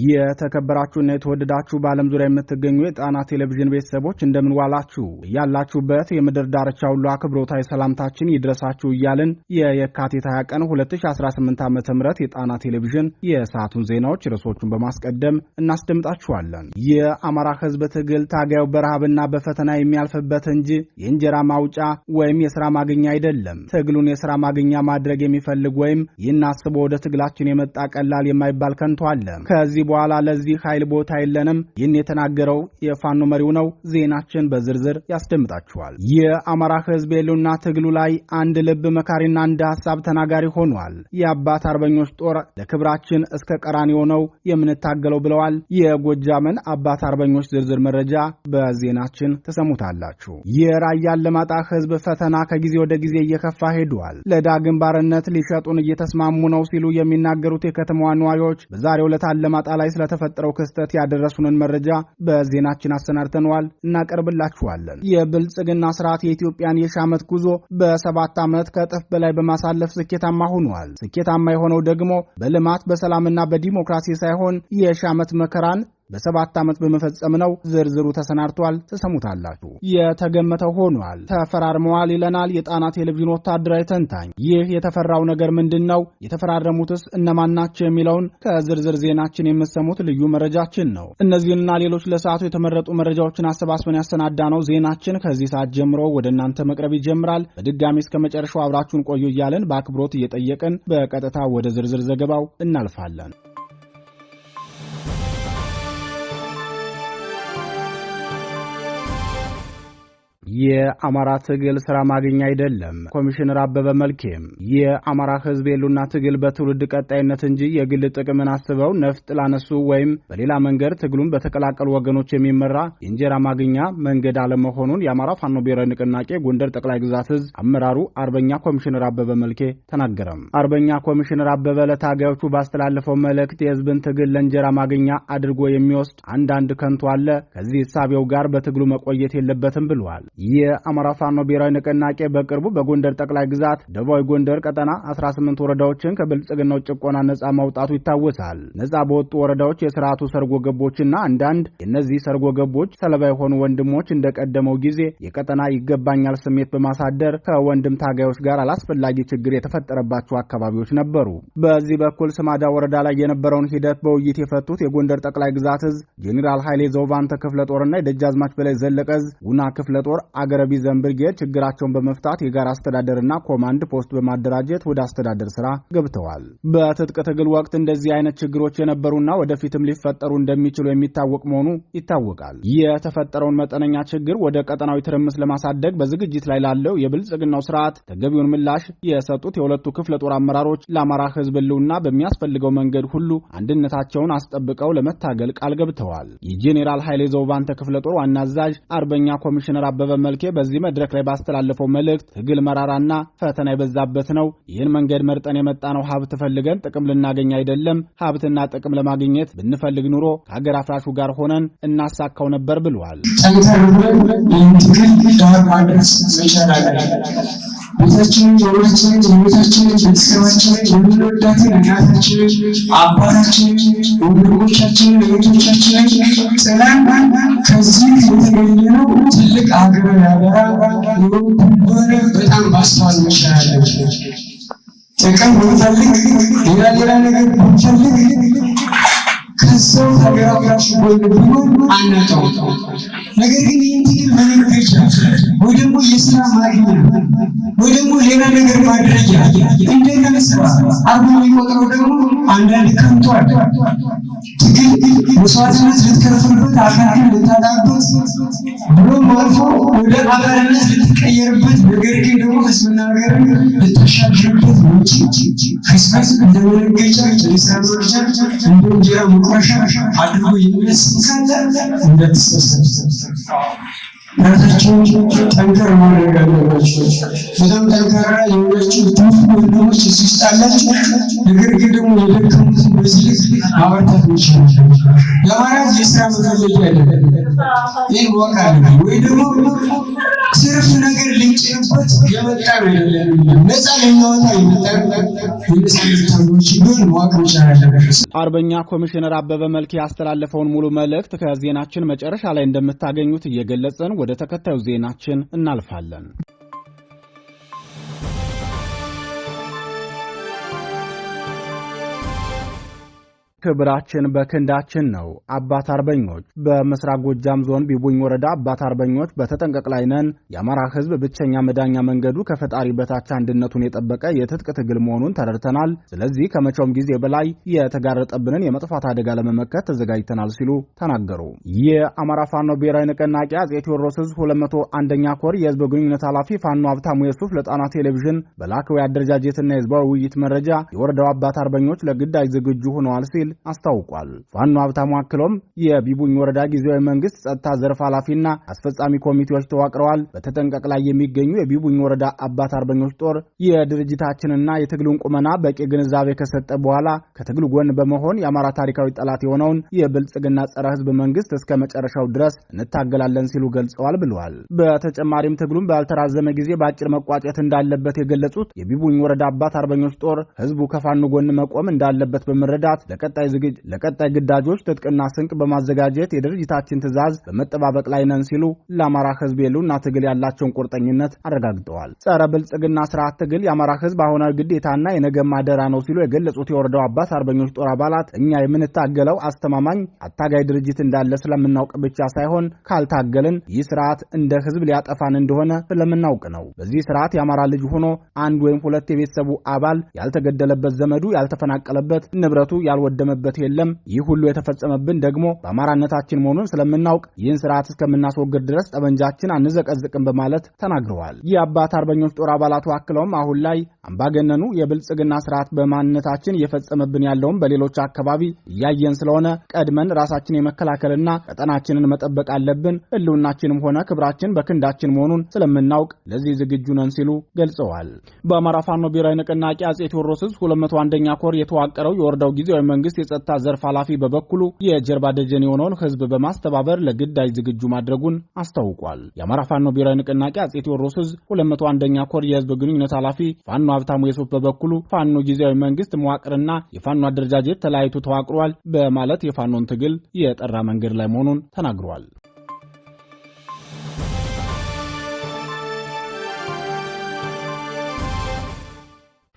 የተከበራችሁና የተወደዳችሁ በዓለም ዙሪያ የምትገኙ የጣና ቴሌቪዥን ቤተሰቦች እንደምን ዋላችሁ? ያላችሁበት የምድር ዳርቻ ሁሉ አክብሮታዊ ሰላምታችን ይድረሳችሁ እያልን የካቲት 20 ቀን 2018 ዓ.ም የጣና ቴሌቪዥን የሰዓቱን ዜናዎች ርዕሶቹን በማስቀደም እናስደምጣችኋለን። የአማራ ሕዝብ ትግል ታጋዩ በረሃብና በፈተና የሚያልፍበት እንጂ የእንጀራ ማውጫ ወይም የሥራ ማግኛ አይደለም። ትግሉን የሥራ ማግኛ ማድረግ የሚፈልግ ወይም ይናስቦ ወደ ትግላችን የመጣ ቀላል የማይባል ከንቱ አለ። ከዚህ በኋላ ለዚህ ኃይል ቦታ የለንም። ይህን የተናገረው የፋኖ መሪው ነው። ዜናችን በዝርዝር ያስደምጣችኋል። የአማራ ሕዝብ የሉና ትግሉ ላይ አንድ ልብ መካሪና አንድ ሐሳብ ተናጋሪ ሆኗል። የአባት አርበኞች ጦር ለክብራችን እስከ ቀራንዮ ነው የምንታገለው ብለዋል። የጎጃምን አባት አርበኞች ዝርዝር መረጃ በዜናችን ተሰሙታላችሁ። የራያ አላማጣ ሕዝብ ፈተና ከጊዜ ወደ ጊዜ እየከፋ ሄዷል። ለዳግም ባርነት ሊሸጡን እየተስማሙ ነው ሲሉ የሚናገሩት የከተማዋ ነዋሪዎች በዛሬው ዕለት አላማጣ ላይ ስለተፈጠረው ክስተት ያደረሱንን መረጃ በዜናችን አሰናድተናል፣ እናቀርብላችኋለን። የብልጽግና ስርዓት የኢትዮጵያን የሻመት ጉዞ በ7 ዓመት ከጥፍ በላይ በማሳለፍ ስኬታማ ሆኗል። ስኬታማ የሆነው ደግሞ በልማት በሰላምና በዲሞክራሲ ሳይሆን የሻመት መከራን በ7 ዓመት በመፈጸም ነው። ዝርዝሩ ተሰናድቷል፣ ተሰሙታላችሁ። የተገመተው ሆኗል፣ ተፈራርመዋል ይለናል የጣና ቴሌቪዥን ወታደራዊ ተንታኝ። ይህ የተፈራው ነገር ምንድነው? የተፈራረሙትስ እነማን ናቸው? የሚለውን ከዝርዝር ዜናችን የምትሰሙት ልዩ መረጃችን ነው። እነዚህንና ሌሎች ለሰዓቱ የተመረጡ መረጃዎችን አሰባስበን ያሰናዳነው ዜናችን ከዚህ ሰዓት ጀምሮ ወደ እናንተ መቅረብ ይጀምራል። በድጋሚ እስከ መጨረሻው አብራችሁን ቆዩ እያልን በአክብሮት እየጠየቅን በቀጥታ ወደ ዝርዝር ዘገባው እናልፋለን። የአማራ ትግል ስራ ማግኛ አይደለም። ኮሚሽነር አበበ መልኬም የአማራ ሕዝብ የሉና ትግል በትውልድ ቀጣይነት እንጂ የግል ጥቅምን አስበው ነፍጥ ላነሱ ወይም በሌላ መንገድ ትግሉን በተቀላቀሉ ወገኖች የሚመራ የእንጀራ ማግኛ መንገድ አለመሆኑን የአማራ ፋኖ ብሔራዊ ንቅናቄ ጎንደር ጠቅላይ ግዛት ዕዝ አመራሩ አርበኛ ኮሚሽነር አበበ መልኬ ተናገረም። አርበኛ ኮሚሽነር አበበ ለታጋዮቹ ባስተላለፈው መልእክት የሕዝብን ትግል ለእንጀራ ማግኛ አድርጎ የሚወስድ አንዳንድ ከንቱ አለ። ከዚህ እሳቤው ጋር በትግሉ መቆየት የለበትም ብሏል። የአማራ ፋኖ ብሔራዊ ንቅናቄ በቅርቡ በጎንደር ጠቅላይ ግዛት ደቡባዊ ጎንደር ቀጠና 18 ወረዳዎችን ከብልጽግናው ጭቆና ነጻ ማውጣቱ ይታወሳል። ነጻ በወጡ ወረዳዎች የሥርዓቱ ሰርጎ ገቦችና አንዳንድ የእነዚህ ሰርጎ ገቦች ሰለባ የሆኑ ወንድሞች እንደቀደመው ጊዜ የቀጠና ይገባኛል ስሜት በማሳደር ከወንድም ታጋዮች ጋር አላስፈላጊ ችግር የተፈጠረባቸው አካባቢዎች ነበሩ። በዚህ በኩል ስማዳ ወረዳ ላይ የነበረውን ሂደት በውይይት የፈቱት የጎንደር ጠቅላይ ግዛት ዕዝ ጄኔራል ኃይሌ ዘውባንተ ክፍለ ጦርና የደጃዝማች በላይ ዘለቀ ዕዝ ጉና ክፍለ ጦር አገረቢ ዘንብርጌድ ችግራቸውን በመፍታት የጋራ አስተዳደርና ኮማንድ ፖስት በማደራጀት ወደ አስተዳደር ስራ ገብተዋል። በትጥቅ ትግል ወቅት እንደዚህ አይነት ችግሮች የነበሩና ወደፊትም ሊፈጠሩ እንደሚችሉ የሚታወቅ መሆኑ ይታወቃል። የተፈጠረውን መጠነኛ ችግር ወደ ቀጠናዊ ትርምስ ለማሳደግ በዝግጅት ላይ ላለው የብልጽግናው ስርዓት ተገቢውን ምላሽ የሰጡት የሁለቱ ክፍለ ጦር አመራሮች ለአማራ ሕዝብ ሕልውና በሚያስፈልገው መንገድ ሁሉ አንድነታቸውን አስጠብቀው ለመታገል ቃል ገብተዋል። የጄኔራል ኃይሌ ዘውባንተ ክፍለ ጦር ዋና አዛዥ አርበኛ ኮሚሽነር አበበ መልኬ በዚህ መድረክ ላይ ባስተላለፈው መልእክት ትግል መራራና ፈተና የበዛበት ነው። ይህን መንገድ መርጠን የመጣነው ሀብት ፈልገን ጥቅም ልናገኝ አይደለም። ሀብትና ጥቅም ለማግኘት ብንፈልግ ኑሮ ከሀገር አፍራሹ ጋር ሆነን እናሳካው ነበር ብለዋል። ጠንከር ብለን ይህን ትግል ዳር ማድረስ መቻል አለብን። ቤታችንን፣ ጀሮታችንን፣ ቤታችንን፣ ቤተሰባችንን፣ የምንወዳትን እናታችንን፣ አባታችንን፣ ወንድሞቻችንን፣ እህቶቻችንን ጥለን ከዚህ የተገኘነው ትልቅ ሀገራዊ አደራ እንደሆነ በጣም ማስተዋል መቻል አለብን። ጥቅም ብንፈልግ ሌላ ነገር ብንፈልግ ከሰው ሀገር አፍራሽ ጎን ቢሆን አናጣው። ነገር ግን ይህን ትግል መነገጃ ወይ ደግሞ የስራ ማግኛ ወይ ደግሞ ሌላ ነገር ማድረጊያ እንደገና ስራ አርጎ የሚቆጥረው ደግሞ አንዳንድ ከንቱ አለ። ትግል መስዋዕትነት ልትከፍልበት፣ አካል ልታጣበት ብሎም አልፎ ወደ አባልነት ልትቀየርበት፣ ነገር ግን ደግሞ ህዝብና ሀገርን ልታሻግርበት ነው እንጂ ህዝብ እንደመነገጃ የስራ መርጃ እንደ እንጀራ መቁረሻ አድርጎ የሚያስብ ካለ እንደተሰሰተ ራሳቸውን ጠንከር ማድረግ አለባቸው። በጣም ጠንካራ የሆናችሁ ብዙ ወንድሞች ሲስጣላችሁ፣ ነገር ግን ደግሞ የደከሙትን በዚህ ማበርታት ይችላል። የአማራ የስራ መፈለጊያ አይደለም። ይህን ወቅ አለ ወይ ደግሞ ትርፍ ነገር ልንጭንበት የመጣ አይደለም። ነፃ የሚያወጣ የመጣ የነፃነት ቢሆን ማወቅ መቻል አለበት። አርበኛ ኮሚሽነር አበበ መልኬ ያስተላለፈውን ሙሉ መልእክት ከዜናችን መጨረሻ ላይ እንደምታገኙት እየገለጸን ወደ ተከታዩ ዜናችን እናልፋለን። ክብራችን በክንዳችን ነው። አባት አርበኞች በምስራቅ ጎጃም ዞን ቢቡኝ ወረዳ አባት አርበኞች በተጠንቀቅ ላይ ነን። የአማራ ሕዝብ ብቸኛ መዳኛ መንገዱ ከፈጣሪ በታች አንድነቱን የጠበቀ የትጥቅ ትግል መሆኑን ተረድተናል። ስለዚህ ከመቼውም ጊዜ በላይ የተጋረጠብንን የመጥፋት አደጋ ለመመከት ተዘጋጅተናል ሲሉ ተናገሩ። የአማራ ፋኖ ብሔራዊ ንቅናቄ አጼ ቴዎድሮስ ዕዝ 201ኛ ኮር የህዝብ ግንኙነት ኃላፊ ፋኖ ሀብታሙ የሱፍ ለጣና ቴሌቪዥን በላከው የአደረጃጀትና የህዝባዊ ውይይት መረጃ የወረዳው አባት አርበኞች ለግዳጅ ዝግጁ ሆነዋል ሲል አስታውቋል። ፋኖ ሀብታሙ አክሎም የቢቡኝ ወረዳ ጊዜያዊ መንግስት ጸጥታ ዘርፍ ኃላፊና አስፈጻሚ ኮሚቴዎች ተዋቅረዋል። በተጠንቀቅ ላይ የሚገኙ የቢቡኝ ወረዳ አባት አርበኞች ጦር የድርጅታችንና የትግሉን ቁመና በቂ ግንዛቤ ከሰጠ በኋላ ከትግሉ ጎን በመሆን የአማራ ታሪካዊ ጠላት የሆነውን የብልጽግና ጸረ ህዝብ መንግስት እስከ መጨረሻው ድረስ እንታገላለን ሲሉ ገልጸዋል ብለዋል። በተጨማሪም ትግሉን ባልተራዘመ ጊዜ በአጭር መቋጨት እንዳለበት የገለጹት የቢቡኝ ወረዳ አባት አርበኞች ጦር ህዝቡ ከፋኖ ጎን መቆም እንዳለበት በመረዳት ለቀጣይ ግዳጆች ትጥቅና ስንቅ በማዘጋጀት የድርጅታችን ትዕዛዝ በመጠባበቅ ላይ ነን ሲሉ ለአማራ ህዝብ የሉና ትግል ያላቸውን ቁርጠኝነት አረጋግጠዋል። ጸረ ብልጽግና ስርዓት ትግል የአማራ ህዝብ አሁናዊ ግዴታና የነገ ማደራ ነው ሲሉ የገለጹት የወረዳው አባት አርበኞች ጦር አባላት እኛ የምንታገለው አስተማማኝ አታጋይ ድርጅት እንዳለ ስለምናውቅ ብቻ ሳይሆን ካልታገልን ይህ ስርዓት እንደ ህዝብ ሊያጠፋን እንደሆነ ስለምናውቅ ነው። በዚህ ስርዓት የአማራ ልጅ ሆኖ አንድ ወይም ሁለት የቤተሰቡ አባል ያልተገደለበት፣ ዘመዱ ያልተፈናቀለበት፣ ንብረቱ ያልወደመበት የለም። ይህ ሁሉ የተፈጸመብን ደግሞ በአማራነታችን መሆኑን ስለምናውቅ ይህን ስርዓት እስከምናስወግድ ድረስ ጠመንጃችን አንዘቀዝቅም በማለት ተናግረዋል። የአባት አርበኞች ጦር አባላቱ አክለውም አሁን ላይ አምባገነኑ የብልጽግና ስርዓት በማንነታችን እየፈጸመብን ያለውን በሌሎች አካባቢ እያየን ስለሆነ ቀድመን ራሳችን የመከላከልና ቀጠናችንን መጠበቅ አለብን። ህልውናችንም ሆነ ክብራችን በክንዳችን መሆኑን ስለምናውቅ ለዚህ ዝግጁ ነን ሲሉ ገልጸዋል። በአማራ ፋኖ ብሔራዊ ንቅናቄ አጼ ቴዎድሮስ ዕዝ 201ኛ ኮር የተዋቀረው የወረዳው ጊዜያዊ መንግስት የጸጥታ ዘርፍ ኃላፊ በበኩሉ የጀርባ ደጀን የሆነውን ህዝብ በማስተባበር ለግዳጅ ዝግጁ ማድረጉን አስታውቋል። የአማራ ፋኖ ብሔራዊ ንቅናቄ አጼ ቴዎድሮስ ዕዝ 201ኛ ኮር የህዝብ ግንኙነት ኃላፊ ፋኖ ሀብታሙ የሱፍ በበኩሉ ፋኖ ጊዜያዊ መንግስት መዋቅርና የፋኖ አደረጃጀት ተለያይቶ ተዋቅሯል በማለት የፋኖን ትግል የጠራ መንገድ ላይ መሆኑን ተናግሯል።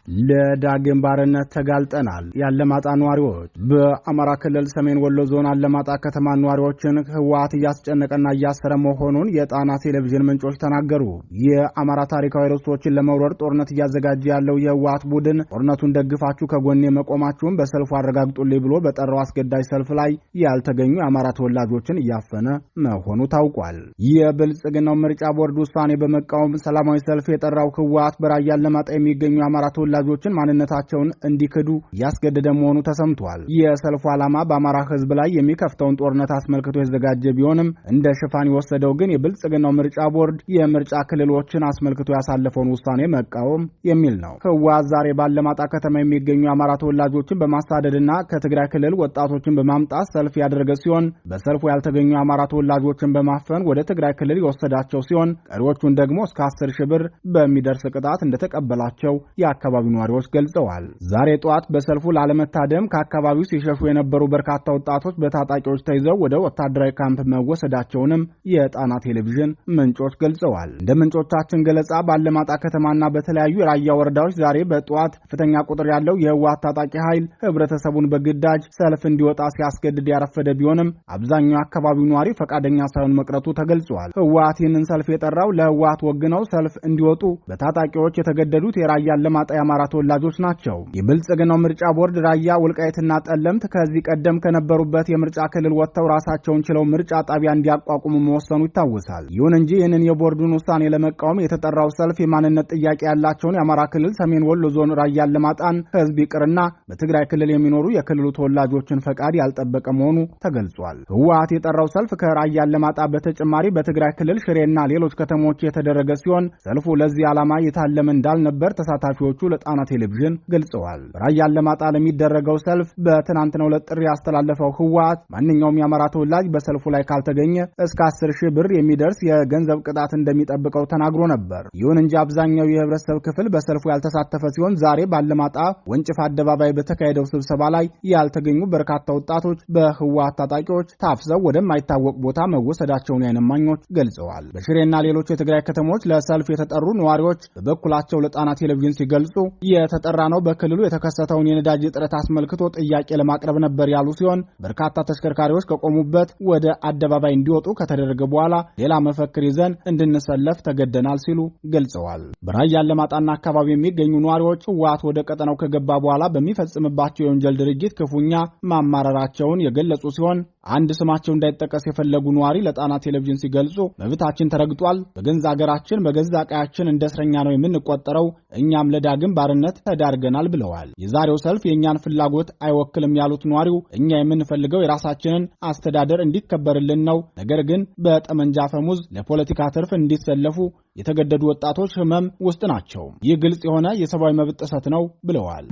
ለዳግም ባርነት ተጋልጠናል። የአለማጣ ነዋሪዎች በአማራ ክልል ሰሜን ወሎ ዞን አለማጣ ከተማ ነዋሪዎችን ህወሓት እያስጨነቀና እያሰረ መሆኑን የጣና ቴሌቪዥን ምንጮች ተናገሩ። የአማራ ታሪካዊ ርስቶችን ለመውረር ጦርነት እያዘጋጀ ያለው የህወሓት ቡድን ጦርነቱን ደግፋችሁ ከጎኔ መቆማችሁን በሰልፉ አረጋግጡልኝ ብሎ በጠራው አስገዳጅ ሰልፍ ላይ ያልተገኙ የአማራ ተወላጆችን እያፈነ መሆኑ ታውቋል። የብልጽግናው ምርጫ ቦርድ ውሳኔ በመቃወም ሰላማዊ ሰልፍ የጠራው ህወሓት በራያ አለማጣ የሚገኙ የአማራ ተወላጆችን ማንነታቸውን እንዲክዱ እያስገደደ መሆኑ ተሰምቷል። የሰልፉ ዓላማ በአማራ ህዝብ ላይ የሚከፍተውን ጦርነት አስመልክቶ የተዘጋጀ ቢሆንም እንደ ሽፋን የወሰደው ግን የብልጽግናው ምርጫ ቦርድ የምርጫ ክልሎችን አስመልክቶ ያሳለፈውን ውሳኔ መቃወም የሚል ነው። ህወሓት ዛሬ ባለማጣ ከተማ የሚገኙ የአማራ ተወላጆችን በማሳደድና ከትግራይ ክልል ወጣቶችን በማምጣት ሰልፍ ያደረገ ሲሆን በሰልፉ ያልተገኙ የአማራ ተወላጆችን በማፈን ወደ ትግራይ ክልል የወሰዳቸው ሲሆን ቀሪዎቹን ደግሞ እስከ 10 ሺህ ብር በሚደርስ ቅጣት እንደተቀበላቸው የአካባቢው ነዋሪዎች ገልጸዋል። ዛሬ ጠዋት በሰልፉ ላለመታደም ከአካባቢው ሲሸሹ የነበሩ በርካታ ወጣቶች በታጣቂዎች ተይዘው ወደ ወታደራዊ ካምፕ መወሰዳቸውንም የጣና ቴሌቪዥን ምንጮች ገልጸዋል። እንደ ምንጮቻችን ገለጻ ባለማጣ ከተማና በተለያዩ የራያ ወረዳዎች ዛሬ በጠዋት ከፍተኛ ቁጥር ያለው የህወሓት ታጣቂ ኃይል ህብረተሰቡን በግዳጅ ሰልፍ እንዲወጣ ሲያስገድድ ያረፈደ ቢሆንም አብዛኛው የአካባቢው ነዋሪ ፈቃደኛ ሳይሆን መቅረቱ ተገልጿል። ህወሓት ይህንን ሰልፍ የጠራው ለህወሓት ወግነው ሰልፍ እንዲወጡ በታጣቂዎች የተገደዱት የራያ አለማጣ የአማራ የአማራ ተወላጆች ናቸው። የብልጽግናው ምርጫ ቦርድ ራያ ወልቃይትና ጠለምት ከዚህ ቀደም ከነበሩበት የምርጫ ክልል ወጥተው ራሳቸውን ችለው ምርጫ ጣቢያ እንዲያቋቁሙ መወሰኑ ይታወሳል። ይሁን እንጂ ይህንን የቦርዱን ውሳኔ ለመቃወም የተጠራው ሰልፍ የማንነት ጥያቄ ያላቸውን የአማራ ክልል ሰሜን ወሎ ዞን ራያ አላማጣን ህዝብ ይቅርና በትግራይ ክልል የሚኖሩ የክልሉ ተወላጆችን ፈቃድ ያልጠበቀ መሆኑ ተገልጿል። ህወሓት የጠራው ሰልፍ ከራያ አላማጣ በተጨማሪ በትግራይ ክልል ሽሬና ሌሎች ከተሞች የተደረገ ሲሆን ሰልፉ ለዚህ ዓላማ የታለመ እንዳልነበር ተሳታፊዎቹ ለጣና ቴሌቪዥን ገልጸዋል። ራያ አላማጣ ለሚደረገው ሰልፍ በትናንትናው ዕለት ጥሪ ያስተላለፈው ህወሓት ማንኛውም የአማራ ተወላጅ በሰልፉ ላይ ካልተገኘ እስከ 10,000 ብር የሚደርስ የገንዘብ ቅጣት እንደሚጠብቀው ተናግሮ ነበር። ይሁን እንጂ አብዛኛው የህብረተሰብ ክፍል በሰልፉ ያልተሳተፈ ሲሆን ዛሬ ባለማጣ ወንጭፍ አደባባይ በተካሄደው ስብሰባ ላይ ያልተገኙ በርካታ ወጣቶች በህወሓት ታጣቂዎች ታፍሰው ወደማይታወቅ ቦታ መወሰዳቸውን የዓይን እማኞች ገልጸዋል። በሽሬና ሌሎች የትግራይ ከተሞች ለሰልፍ የተጠሩ ነዋሪዎች በበኩላቸው ለጣና ቴሌቪዥን ሲገልጹ የተጠራ ነው በክልሉ የተከሰተውን የነዳጅ እጥረት አስመልክቶ ጥያቄ ለማቅረብ ነበር ያሉ ሲሆን በርካታ ተሽከርካሪዎች ከቆሙበት ወደ አደባባይ እንዲወጡ ከተደረገ በኋላ ሌላ መፈክር ይዘን እንድንሰለፍ ተገደናል ሲሉ ገልጸዋል። በራያ አላማጣና አካባቢ የሚገኙ ነዋሪዎች ህወሓት ወደ ቀጠናው ከገባ በኋላ በሚፈጽምባቸው የወንጀል ድርጊት ክፉኛ ማማረራቸውን የገለጹ ሲሆን አንድ ስማቸው እንዳይጠቀስ የፈለጉ ነዋሪ ለጣና ቴሌቪዥን ሲገልጹ መብታችን ተረግጧል፣ በገንዛ ሀገራችን በገዛ ቀያችን እንደ እስረኛ ነው የምንቆጠረው፣ እኛም ለዳግም ባርነት ተዳርገናል ብለዋል። የዛሬው ሰልፍ የእኛን ፍላጎት አይወክልም ያሉት ነዋሪው እኛ የምንፈልገው የራሳችንን አስተዳደር እንዲከበርልን ነው፣ ነገር ግን በጠመንጃ ፈሙዝ ለፖለቲካ ትርፍ እንዲሰለፉ የተገደዱ ወጣቶች ህመም ውስጥ ናቸው። ይህ ግልጽ የሆነ የሰብአዊ መብት ጥሰት ነው ብለዋል።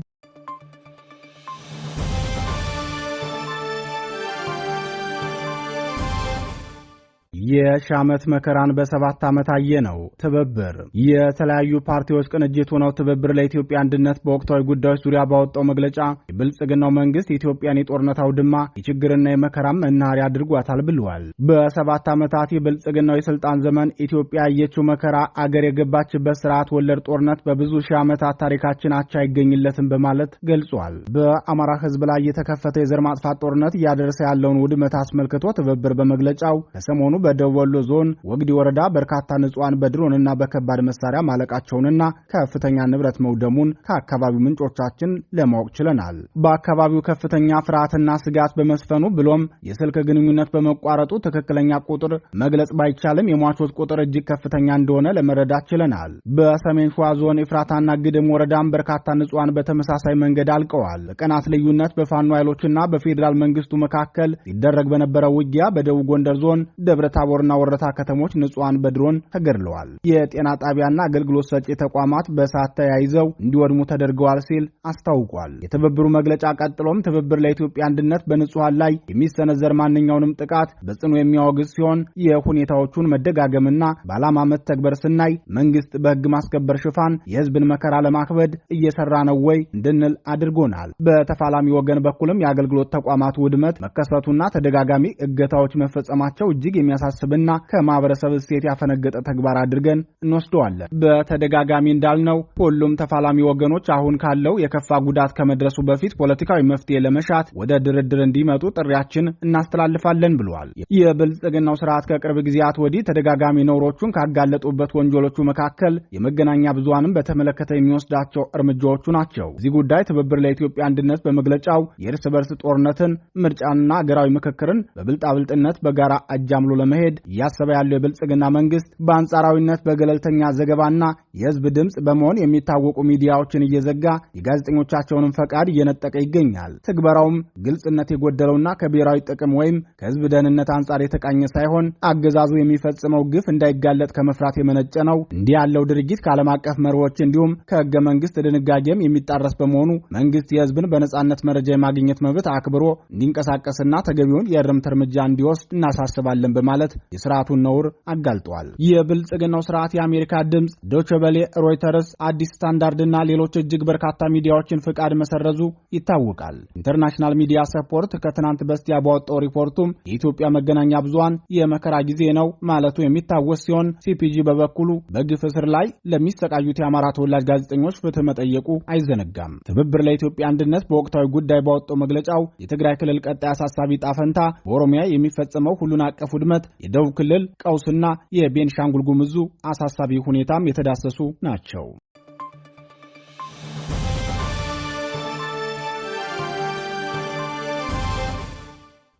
የሺህ ዓመት መከራን በ7 ዓመት አየነው። ትብብር የተለያዩ ፓርቲዎች ቅንጅት ሆነው ትብብር ለኢትዮጵያ አንድነት በወቅታዊ ጉዳዮች ዙሪያ ባወጣው መግለጫ የብልጽግናው መንግስት የኢትዮጵያን የጦርነት አውድማ የችግርና የመከራም መናኸሪያ አድርጓታል ብለዋል። በ7 ዓመታት የብልጽግናው የስልጣን ዘመን ኢትዮጵያ ያየችው መከራ አገር የገባችበት ስርዓት ወለድ ጦርነት በብዙ ሺህ ዓመታት ታሪካችን አቻ አይገኝለትም በማለት ገልጿል። በአማራ ህዝብ ላይ የተከፈተ የዘር ማጥፋት ጦርነት እያደረሰ ያለውን ውድመት አስመልክቶ ትብብር በመግለጫው ከሰሞኑ በደቡብ ወሎ ዞን ወግዲ ወረዳ በርካታ ንጹሃን በድሮንና በከባድ መሳሪያ ማለቃቸውንና ከፍተኛ ንብረት መውደሙን ከአካባቢው ምንጮቻችን ለማወቅ ችለናል። በአካባቢው ከፍተኛ ፍርሃትና ስጋት በመስፈኑ ብሎም የስልክ ግንኙነት በመቋረጡ ትክክለኛ ቁጥር መግለጽ ባይቻልም የሟቾች ቁጥር እጅግ ከፍተኛ እንደሆነ ለመረዳት ችለናል። በሰሜን ሸዋ ዞን ኤፍራታና ግድም ወረዳም በርካታ ንጹሃን በተመሳሳይ መንገድ አልቀዋል። በቀናት ልዩነት በፋኖ ኃይሎችና በፌዴራል መንግስቱ መካከል ሲደረግ በነበረው ውጊያ በደቡብ ጎንደር ዞን ደብረ ታቦርና ወረታ ከተሞች ንጹሃን በድሮን ተገድለዋል። የጤና ጣቢያና አገልግሎት ሰጪ ተቋማት በእሳት ተያይዘው እንዲወድሙ ተደርገዋል ሲል አስታውቋል። የትብብሩ መግለጫ ቀጥሎም ትብብር ለኢትዮጵያ አንድነት በንጹሃን ላይ የሚሰነዘር ማንኛውንም ጥቃት በጽኑ የሚያወግዝ ሲሆን የሁኔታዎቹን መደጋገምና በዓላማ መተግበር ስናይ መንግስት በህግ ማስከበር ሽፋን የህዝብን መከራ ለማክበድ እየሰራ ነው ወይ እንድንል አድርጎናል። በተፋላሚ ወገን በኩልም የአገልግሎት ተቋማት ውድመት መከሰቱና ተደጋጋሚ እገታዎች መፈጸማቸው እጅግ የሚያሳስብና ከማህበረሰብ እሴት ያፈነገጠ ተግባር አድርገን እንወስደዋለን። በተደጋጋሚ እንዳልነው ሁሉም ተፋላሚ ወገኖች አሁን ካለው የከፋ ጉዳት ከመድረሱ በፊት ፖለቲካዊ መፍትሄ ለመሻት ወደ ድርድር እንዲመጡ ጥሪያችን እናስተላልፋለን ብለዋል። የብልጽግናው ስርዓት ከቅርብ ጊዜያት ወዲህ ተደጋጋሚ ነውሮቹን ካጋለጡበት ወንጀሎቹ መካከል የመገናኛ ብዙሃንን በተመለከተ የሚወስዳቸው እርምጃዎቹ ናቸው። እዚህ ጉዳይ ትብብር ለኢትዮጵያ አንድነት በመግለጫው የእርስ በርስ ጦርነትን፣ ምርጫንና አገራዊ ምክክርን በብልጣብልጥነት በጋራ አጃምሎ ለመሄድ እያሰበ ያለው የብልጽግና መንግስት በአንጻራዊነት በገለልተኛ ዘገባና የህዝብ ድምጽ በመሆን የሚታወቁ ሚዲያዎችን እየዘጋ የጋዜጠኞቻቸውንም ፈቃድ እየነጠቀ ይገኛል። ትግበራውም ግልጽነት የጎደለውና ከብሔራዊ ጥቅም ወይም ከህዝብ ደህንነት አንጻር የተቃኘ ሳይሆን አገዛዙ የሚፈጽመው ግፍ እንዳይጋለጥ ከመፍራት የመነጨ ነው። እንዲህ ያለው ድርጊት ከዓለም አቀፍ መርሆች እንዲሁም ከህገ መንግስት ድንጋጌም የሚጣረስ በመሆኑ መንግስት የህዝብን በነጻነት መረጃ የማግኘት መብት አክብሮ እንዲንቀሳቀስና ተገቢውን የእርምት እርምጃ እንዲወስድ እናሳስባለን በማለት የስርዓቱን ነውር አጋልጧል። የብልጽግናው ስርዓት የአሜሪካ ድምጽ፣ ዶይቼ ቬለ፣ ሮይተርስ፣ አዲስ ስታንዳርድና ሌሎች እጅግ በርካታ ሚዲያዎችን ፍቃድ መሰረዙ ይታወቃል። ኢንተርናሽናል ሚዲያ ሰፖርት ከትናንት በስቲያ ባወጣው ሪፖርቱም የኢትዮጵያ መገናኛ ብዙሃን የመከራ ጊዜ ነው ማለቱ የሚታወስ ሲሆን ሲፒጂ በበኩሉ በግፍ እስር ላይ ለሚሰቃዩት የአማራ ተወላጅ ጋዜጠኞች ፍትህ መጠየቁ አይዘነጋም። ትብብር ለኢትዮጵያ አንድነት በወቅታዊ ጉዳይ ባወጣው መግለጫው የትግራይ ክልል ቀጣይ አሳሳቢ ጣፈንታ በኦሮሚያ የሚፈጸመው ሁሉን አቀፍ ውድመት፣ የደቡብ ክልል ቀውስና የቤንሻንጉል ጉሙዙ አሳሳቢ ሁኔታም የተዳሰሱ ናቸው።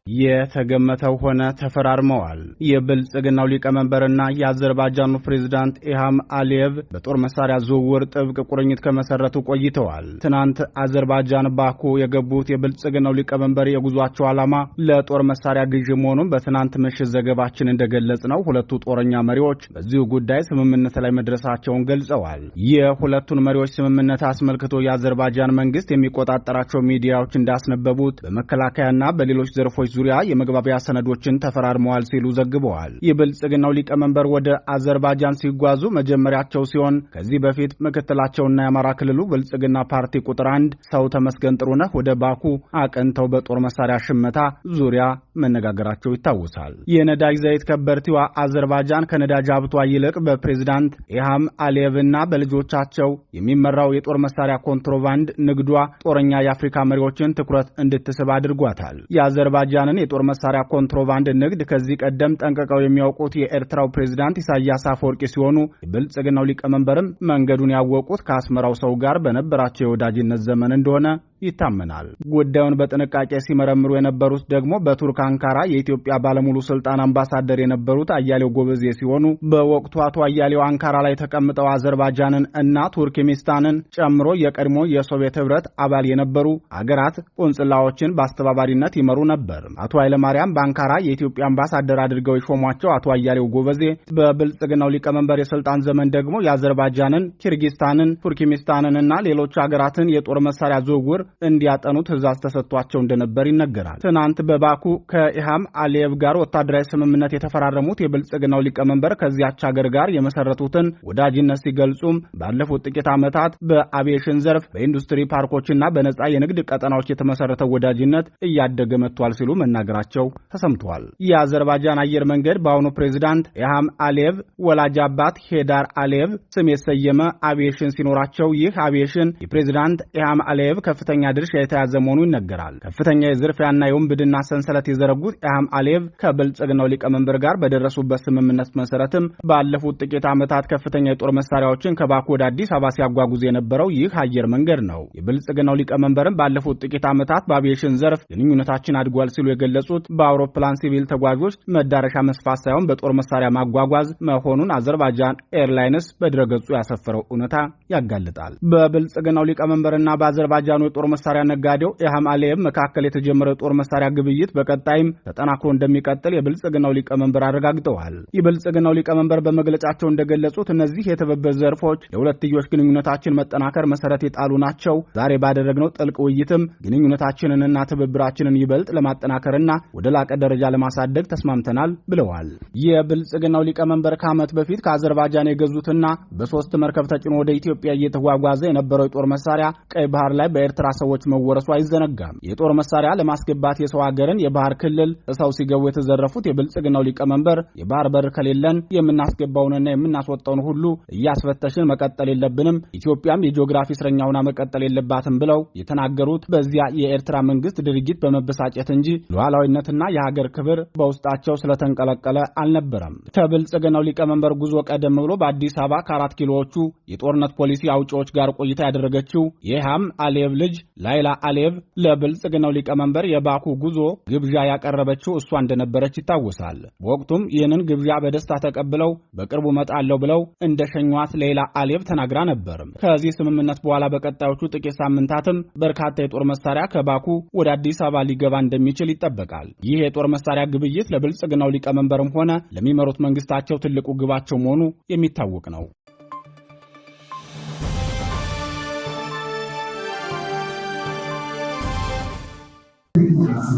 የተገመተው ሆነ ተፈራርመዋል። የብልጽግናው ሊቀመንበርና የአዘርባይጃኑ ፕሬዝዳንት ኢልሃም አሊየቭ በጦር መሳሪያ ዝውውር ጥብቅ ቁርኝት ከመሰረቱ ቆይተዋል። ትናንት አዘርባይጃን ባኩ የገቡት የብልጽግናው ሊቀመንበር የጉዟቸው ዓላማ ለጦር መሳሪያ ግዢ መሆኑን በትናንት ምሽት ዘገባችን እንደገለጽነው ሁለቱ ጦረኛ መሪዎች በዚሁ ጉዳይ ስምምነት ላይ መድረሳቸውን ገልጸዋል። የሁለቱን መሪዎች ስምምነት አስመልክቶ የአዘርባይጃን መንግስት የሚቆጣጠራቸው ሚዲያዎች እንዳስነበቡት በመከላከያና በሌሎች ዘርፎች ዙሪያ የመግባቢያ ሰነዶችን ተፈራርመዋል ሲሉ ዘግበዋል። የብልጽግናው ሊቀመንበር ወደ አዘርባይጃን ሲጓዙ መጀመሪያቸው ሲሆን ከዚህ በፊት ምክትላቸውና የአማራ ክልሉ ብልጽግና ፓርቲ ቁጥር 1 ሰው ተመስገን ጥሩነህ ወደ ባኩ አቀንተው በጦር መሳሪያ ሽመታ ዙሪያ መነጋገራቸው ይታወሳል። የነዳጅ ዘይት ከበርቲዋ አዘርባይጃን ከነዳጅ ሀብቷ ይልቅ በፕሬዝዳንት ኢልሃም አሊየቭና በልጆቻቸው የሚመራው የጦር መሳሪያ ኮንትሮባንድ ንግዷ ጦረኛ የአፍሪካ መሪዎችን ትኩረት እንድትስብ አድርጓታል። የአዘርባይጃንን የጦር መሳሪያ ኮንትሮባንድ ንግድ ከዚህ ቀደም ጠንቅቀው የሚያውቁት የኤርትራው ፕሬዝዳንት ኢሳያስ አፈወርቂ ሲሆኑ የብልጽግናው ሊቀመንበርም መንገዱን ያወቁት ከአስመራው ሰው ጋር በነበራቸው የወዳጅነት ዘመን እንደሆነ ይታመናል። ጉዳዩን በጥንቃቄ ሲመረምሩ የነበሩት ደግሞ በቱርክ አንካራ የኢትዮጵያ ባለሙሉ ስልጣን አምባሳደር የነበሩት አያሌው ጎበዜ ሲሆኑ በወቅቱ አቶ አያሌው አንካራ ላይ ተቀምጠው አዘርባይጃንን እና ቱርክሜኒስታንን ጨምሮ የቀድሞ የሶቪየት ህብረት አባል የነበሩ አገራት ቆንጽላዎችን በአስተባባሪነት ይመሩ ነበር። አቶ ኃይለማርያም በአንካራ የኢትዮጵያ አምባሳደር አድርገው የሾሟቸው አቶ አያሌው ጎበዜ በብልጽግናው ሊቀመንበር የስልጣን ዘመን ደግሞ የአዘርባይጃንን፣ ኪርጊስታንን፣ ቱርክሜኒስታንን እና ሌሎች አገራትን የጦር መሳሪያ ዝውውር እንዲያጠኑ ትዕዛዝ ተሰጥቷቸው እንደነበር ይነገራል። ትናንት በባኩ ከኢልሃም አሊየቭ ጋር ወታደራዊ ስምምነት የተፈራረሙት የብልጽግናው ሊቀመንበር ከዚያች ሀገር ጋር የመሰረቱትን ወዳጅነት ሲገልጹም ባለፉት ጥቂት ዓመታት በአቪዬሽን ዘርፍ በኢንዱስትሪ ፓርኮችና በነጻ የንግድ ቀጠናዎች የተመሰረተው ወዳጅነት እያደገ መጥቷል ሲሉ መናገራቸው ተሰምቷል። የአዘርባይጃን አየር መንገድ በአሁኑ ፕሬዝዳንት ኢልሃም አሊየቭ ወላጅ አባት ሄዳር አሊየቭ ስም የሰየመ አቪዬሽን ሲኖራቸው ይህ አቪዬሽን የፕሬዝዳንት ኢልሃም አሊየቭ ከፍተኛ ድርሻ የተያዘ መሆኑ ይነገራል። ከፍተኛ የዝርፊያና የውንብድና ሰንሰለት የዘረጉት ኢልሃም አሊየቭ ከብልጽግናው ሊቀመንበር ጋር በደረሱበት ስምምነት መሰረትም ባለፉት ጥቂት ዓመታት ከፍተኛ የጦር መሳሪያዎችን ከባኩ ወደ አዲስ አበባ ሲያጓጉዝ የነበረው ይህ አየር መንገድ ነው። የብልጽግናው ሊቀመንበርም ባለፉት ጥቂት ዓመታት በአቪዬሽን ዘርፍ ግንኙነታችን አድጓል ሲሉ የገለጹት በአውሮፕላን ሲቪል ተጓዦች መዳረሻ መስፋት ሳይሆን በጦር መሳሪያ ማጓጓዝ መሆኑን አዘርባይጃን ኤርላይንስ በድረገጹ ያሰፈረው እውነታ ያጋልጣል። በብልጽግናው ሊቀመንበርና በአዘርባይጃኑ የጦር መሳሪያ ነጋዴው ኢልሃም አሊየቭ መካከል የተጀመረው የጦር መሳሪያ ግብይት በቀጣይም ተጠናክሮ እንደሚቀጥል የብልጽግናው ሊቀመንበር አረጋግጠዋል። የብልጽግናው ሊቀመንበር በመግለጫቸው እንደገለጹት እነዚህ የትብብር ዘርፎች ለሁለትዮሽ ግንኙነታችን መጠናከር መሰረት የጣሉ ናቸው። ዛሬ ባደረግነው ጥልቅ ውይይትም ግንኙነታችንንና ትብብራችንን ይበልጥ ለማጠናከርና ወደ ላቀ ደረጃ ለማሳደግ ተስማምተናል ብለዋል። የብልጽግናው ሊቀመንበር ከዓመት በፊት ከአዘርባይጃን የገዙትና በ3 መርከብ ተጭኖ ወደ ኢትዮጵያ እየተጓጓዘ የነበረው የጦር መሳሪያ ቀይ ባህር ላይ በኤርትራ ሰዎች መወረሱ አይዘነጋም። የጦር መሳሪያ ለማስገባት የሰው ሀገርን የባህር ክልል እሰው ሲገቡ የተዘረፉት የብልጽግናው ሊቀመንበር የባህር በር ከሌለን የምናስገባውንና የምናስወጣውን ሁሉ እያስፈተሽን መቀጠል የለብንም፣ ኢትዮጵያም የጂኦግራፊ እስረኛ ሆና መቀጠል የለባትም ብለው የተናገሩት በዚያ የኤርትራ መንግስት ድርጊት በመበሳጨት እንጂ ሉዓላዊነትና የሀገር ክብር በውስጣቸው ስለተንቀለቀለ አልነበረም። ከብልጽግናው ሊቀመንበር ጉዞ ቀደም ብሎ በአዲስ አበባ ከ4 ኪሎዎቹ የጦርነት ፖሊሲ አውጪዎች ጋር ቆይታ ያደረገችው የኢልሃም አሊየቭ ልጅ ላይላ አሊየቭ ለብልጽግናው ሊቀመንበር የባኩ ጉዞ ግብዣ ያቀረበችው እሷ እንደነበረች ይታወሳል። በወቅቱም ይህንን ግብዣ በደስታ ተቀብለው በቅርቡ መጣለው ብለው እንደሸኟት ላይላ አሊየቭ ተናግራ ነበር። ከዚህ ስምምነት በኋላ በቀጣዮቹ ጥቂት ሳምንታትም በርካታ የጦር መሳሪያ ከባኩ ወደ አዲስ አበባ ሊገባ እንደሚችል ይጠበቃል። ይህ የጦር መሳሪያ ግብይት ለብልጽግናው ሊቀመንበርም ሆነ ለሚመሩት መንግስታቸው ትልቁ ግባቸው መሆኑ የሚታወቅ ነው።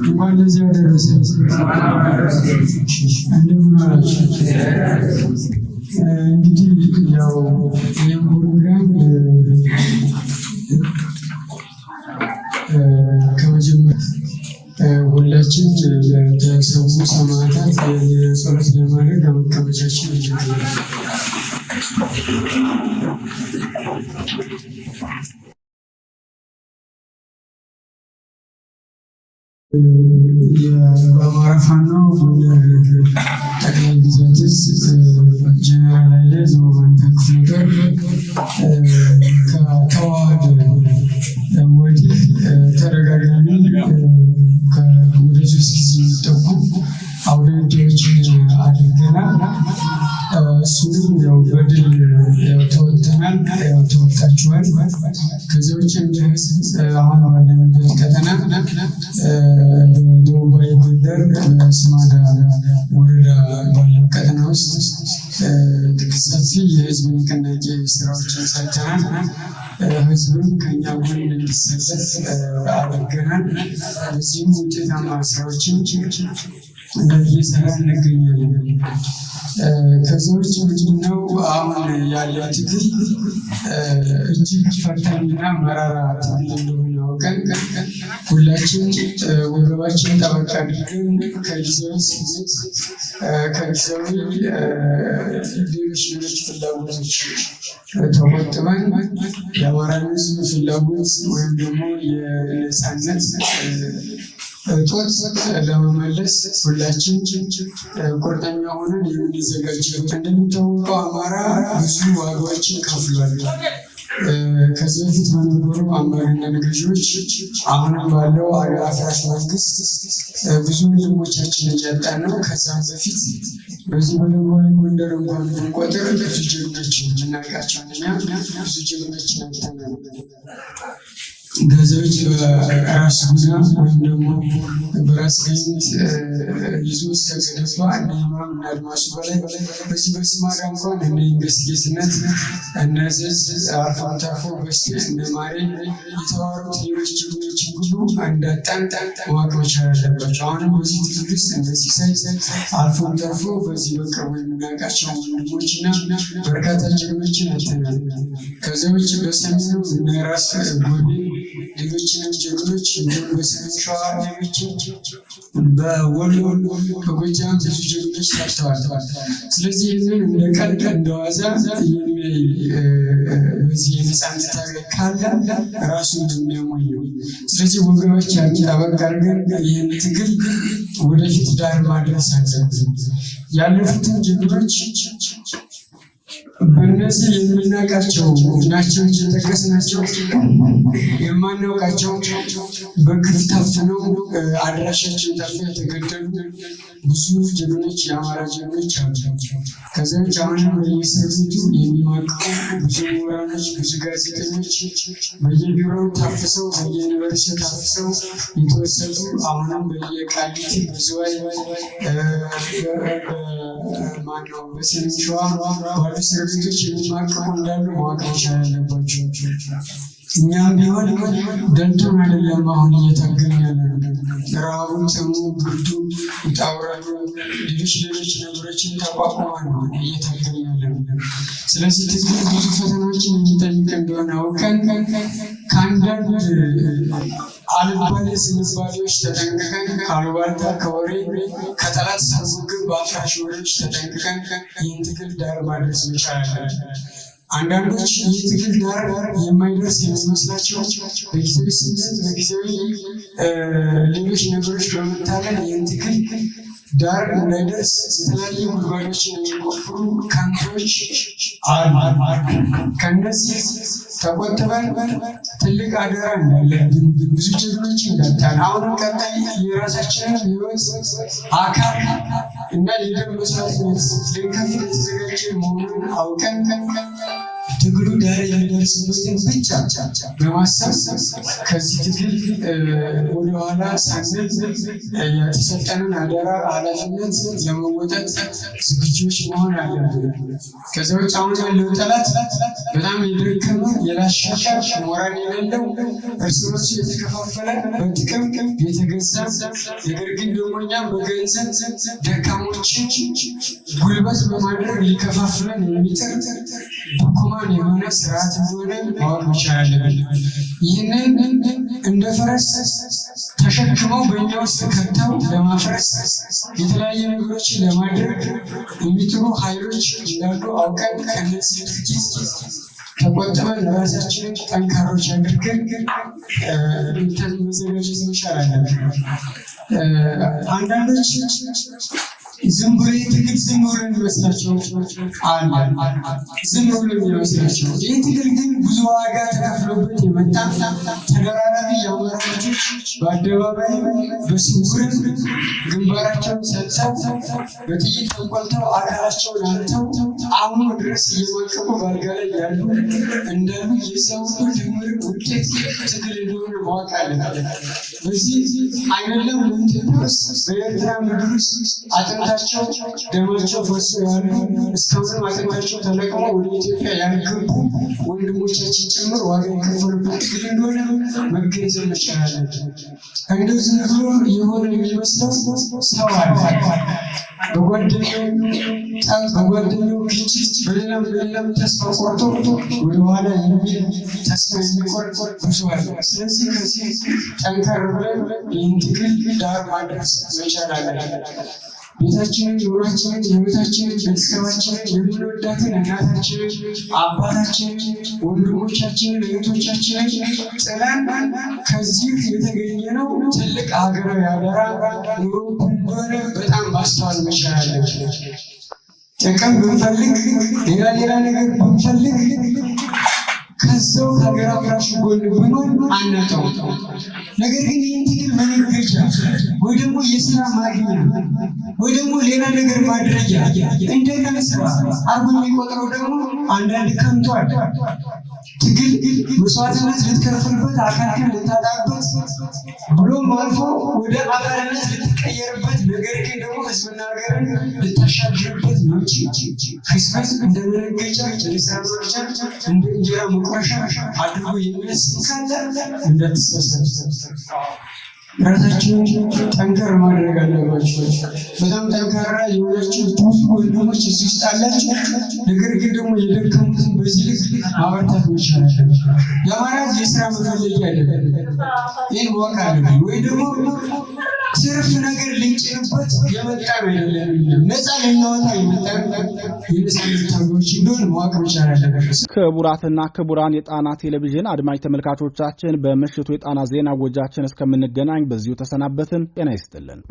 እንኳን ለዚህ ያደረሰ እንደምን አላችሁ። እንግዲህ ያው ይህም ፕሮግራም ከመጀመሪያ ሁላችን ለተሰዉ ሰማዕታት የጸሎት ለማድረግ ከመቀመጫችን የአማራ ፋኖ ጎንደር ጠቅላይ ግዛት ዕዝ ጀነራል ኃይሌ ዘውባንታ ክፍለ ጦር ከተዋሃደ ወዲህ ተደጋጋሚ ወደ 3 ጊዜ አድርገናል። እሱንም ያው በድል ተወጥተናል፣ ተወጥታችኋል። ከዚህ ውጭ እንደ ህዝብ አሁን ባለንበት ቀጠና በደቡባዊ ጎንደር በስማዳ ወረዳ ባለው ቀጠና ውስጥ ሰፊ የህዝብ ንቅናቄ ስራዎችን ሰርተናል። ህዝብም ከኛ ጎን እንዲሰለፍ አድርገናል። በዚህም ውጤታማ ስራዎችን እየሰራ እንገኛለን። ከዚህ ውጭ ምንድነው አሁን ያለው ትግል እጅግ ፈታኝና መራራ ትግል እንደሆነ አውቀን ሁላችን ወገባችን ጠበቅ አድርገን ከጊዜያዊ ስሜት ከጊዜያዊ ሌሎች ፍላጎቶች ተቆጥበን የአማራን ህዝብ ፍላጎት ወይም ደግሞ የነፃነት እጦት ለመመለስ ሁላችን ቁርጠኛ ሆነን የምንዘጋጅበት። እንደሚታወቀው አማራ ብዙ ዋጋዎችን ከፍሏል። ከዚህ በፊት በነበሩ አምባገነን ገዢዎች፣ አሁንም ባለው ሀገር አፍራሽ መንግስት ብዙ ወንድሞቻችን እያጣን ነው። ከዛም በፊት በዚህ በደቡባዊ ጎንደር እንኳን ብንቆጥር ብዙ ጀግኖችን የምናውቃቸው እኛ ብዙ ጀግኖችን አጥተናል። ገዛዎች በራስ ጉዛ ወይም ደግሞ በራስ ገኝት ይዞ እስከገደባ እነ ኢማም እና አድማሱ በላይ በዚህ በስማዳ እንኳን እነ ኢንቨስቲጌትነት እነ ዘዝ አልፎም ተርፎ በስቴ እነ ማሬ የተዋሩት ሌሎች ጀግኖችን ሁሉ እንዳጣን ማወቅ መቻል አለባቸው። አሁንም በዚህ ትግል ውስጥ እነ ሲሳይ አልፎም ተርፎ በዚህ በቅርቡ የምናውቃቸው ወንድሞችና በርካታ ጀግኖችን አጥተናል። ከዚያ ውጭ በሰሜኑ እነ ራስ ጎቤ ሌሎችንም ጀግኖች እንዲሁም በሰሜን ሸዋ ሌሎችን በወሎ በጎጃም ብዙ ጀግኖች ታርተዋል። ስለዚህ ይህንን እንደ ቀልድ እንደ ዋዛ በዚህ የነፃነት ታጋይ ካለ ራሱን የሚያሞኝ ነው። ስለዚህ ወገኖቻችን ጠበቅ አድርገን ይህን ትግል ወደፊት ዳር ማድረስ አለብን። ያለፉትን ጀግኖች በእነዚህ የምናውቃቸው ናቸው እየጠቀስናቸው የማናውቃቸው በግፍ ታፍነው አድራሻቸው ጠፍቶ የተገደሉ ብዙ ጀግኖች የአማራ ጀግኖች አሉ። ከዚያ ውጭ አሁንም በየእስር ቤቱ የሚማቅቁ ብዙ ምሁራኖች፣ ብዙ ጋዜጠኞች በየቢሮው ታፍሰው በየዩኒቨርሲቲ ታፍሰው የተወሰዱ አሁንም በየቃሊቲ በዝዋይ ማነው በሰሜን ሸዋ ባሉ እስር ቤቶች የሚማቅቁ እንዳሉ ማወቅ መቻል አለባቸው። እኛም ቢሆን ደልቶን አይደለም አሁን እየታገልን ያለነው። ረሃቡን፣ ጥሙ፣ ብርዱ፣ ውጣ ውረዱ፣ ሌሎች ነገሮችን ተቋቁመን ነው እየታገልን ያለነው። ስለዚህ ትግል ብዙ ፈተናዎችን የሚጠይቅ እንደሆነ አውቀን ከአንዳንድ አልባሌ ዝንባሌዎች ተጠንቅቀን ከአሉባልታ ከወሬ ከጠላት ሳንጉግብ በአፍራሽ ወሬዎች ተጠንቅቀን ይህን ትግል ዳር ማድረስ መቻል አለብን። አንዳንዶች ይህ ትግል ዳር የማይደርስ የሚመስላቸው በጊዜያዊ ስሜት በጊዜያዊ ሌሎች ነገሮች በመታለል ይህን ትግል ዳር እንዳይደርስ የተለያዩ ጉድጓዶችን የሚቆፍሩ ከንቶች አሉ። ከእነዚህ ተቆጥበን ትልቅ አደራ እንዳለብን ብዙ ጀግኖች እንዳጣን አሁንም ቀጣይ የራሳችንን ህይወት አካል እና የደም መስዋዕትነት ልንከፍል የተዘጋጀ መሆኑን አውቀን ትግሉ ዳር የሚደርስበትን ብቻ በማሰብ ከዚህ ትግል ወደኋላ ሳንል የተሰጠንን አደራ ኃላፊነት ለመወጣት ዝግጁዎች መሆን አለብን። ከዚያ ውጭ አሁን ያለው ጠላት በጣም የደከመ የላሸቀ ሞራል የሌለው እርስ በርሱ የተከፋፈለ በጥቅም የተገዛ ነገር ግን ደግሞ እኛም በገንዘብ ደካሞችን ጉልበት በማድረግ ሊከፋፍለን የሚጥር ድኩማን የሆነ ስርዓት እንደሆነ ማወቅ መቻል አለብን። ይህንን እንደ ፈረስ ተሸክመው በእኛ ውስጥ ከተው ለማፍረስ የተለያዩ ነገሮችን ለማድረግ የሚጥሩ ኃይሎች እንዳሉ አውቀን ከነዚህ ድርጊት ተቆጥበን ራሳችንን ጠንካሮች አድርገን መዘጋጀት መቻል አለብን። አንዳንዶች ዝም ብሎ ትግል ዝም ብሎ የሚመስላቸው አለ። ዝም ብሎ የሚመስላቸው ይህ ትግል ግን ብዙ ዋጋ ተከፍሎበት የመጣ ተደራራቢ የአማራ ልጆች በአደባባይ በስውር ግንባራቸውን ሰጥተው በጥይት ተቆልተው አካላቸውን አልተው አሁኑ ድረስ እየማቀቁ በአልጋ ላይ ያሉ እንዳሉ የሰው ድምር ውጤት ትግል እንደሆነ ማወቅ አለብን። በዚህ አይደለም በኢትዮጵያ ውስጥ በኤርትራ ምድር ውስጥ አጥንታቸው ደማቸው ፈሶ ያሉ እስካሁንም አጥንታቸው ተለቅሞ ወደ ኢትዮጵያ ያልገቡ ወንድሞቻችን ጭምር ዋጋ የከፈሉበት ትግል እንደሆነ መገንዘብ መቻል አለብን። እንደው ዝም ብሎ የሆነ የሚመስለው ሰው አለ በጓደኛው ግጭት በሌላም ተስፋ ቆርጦ ወደኋላ የሚል ተስፋ የሚቆርጥ ብዙ አለ። ስለዚህ ከዚህ ጠንከር ብለን ይህን ትግል ዳር ማድረስ መቻል አለብን። ቤታችንን፣ ኑሯችንን፣ ህይወታችንን፣ ቤተሰባችንን፣ የምንወዳትን እናታችንን፣ አባታችንን፣ ወንድሞቻችንን፣ እህቶቻችንን ጥለን ከዚህ የተገኘነው ትልቅ ሀገራዊ አደራ ኑሮ እንደሆነ በጣም ማስተዋል መቻል አለብን። ጥቅም ብንፈልግ ሌላ ነገር ብንፈልግ ከሰው ሀገር አፍራሽ ጎን ብንሆን አናጣው። ነገር ግን ይህን ትግል መነገጃ ወይ ደግሞ የስራ ማግኛ ወይ ደግሞ ሌላ ነገር ማድረጊያ እንደገና ስራ አርጎ የሚቆጥረው ደግሞ አንዳንድ ከንቷል። ትግል መስዋዕትነት ልትከፍልበት፣ አካልህን ልታጣበት ብሎም አልፎ ወደ አካልነት ልትቀየርበት፣ ነገር ግን ደግሞ ህዝብና ሀገርን ልታሻግርበት ነው እንጂ ህዝብን እንደ መነገጃ የስራ ማግኛ እንደ እንጀራ መቁረሻ አድርጎ የሚያስብ ካለ እንዳትሳሳት። ራሳችሁን ጠንከር ማድረግ አለባችሁ። በጣም ጠንካራ የሆናችሁ ብዙ ወንድሞች እዚህ ውስጥ አላችሁ። ነገር ግን ደግሞ የደከሙትን በዚህ ልክ ማበርታት መቻል አለብን። የአማራ የስራ መፈለጊያ አይደለም። ይህን ማወቅ አለብን። ወይ ደግሞ ትርፍ ነገር ልንጭንበት የመጣ አይደለም። ነፃ ልናወጣ የመጣ የነፃነት ታጋዮች እንደሆነ ማወቅ መቻል አለብን። ክቡራትና ክቡራን የጣና ቴሌቪዥን አድማጭ ተመልካቾቻችን በምሽቱ የጣና ዜና ወጃችን እስከምንገናኝ በዚሁ ተሰናበትን። ጤና ይስጥልን።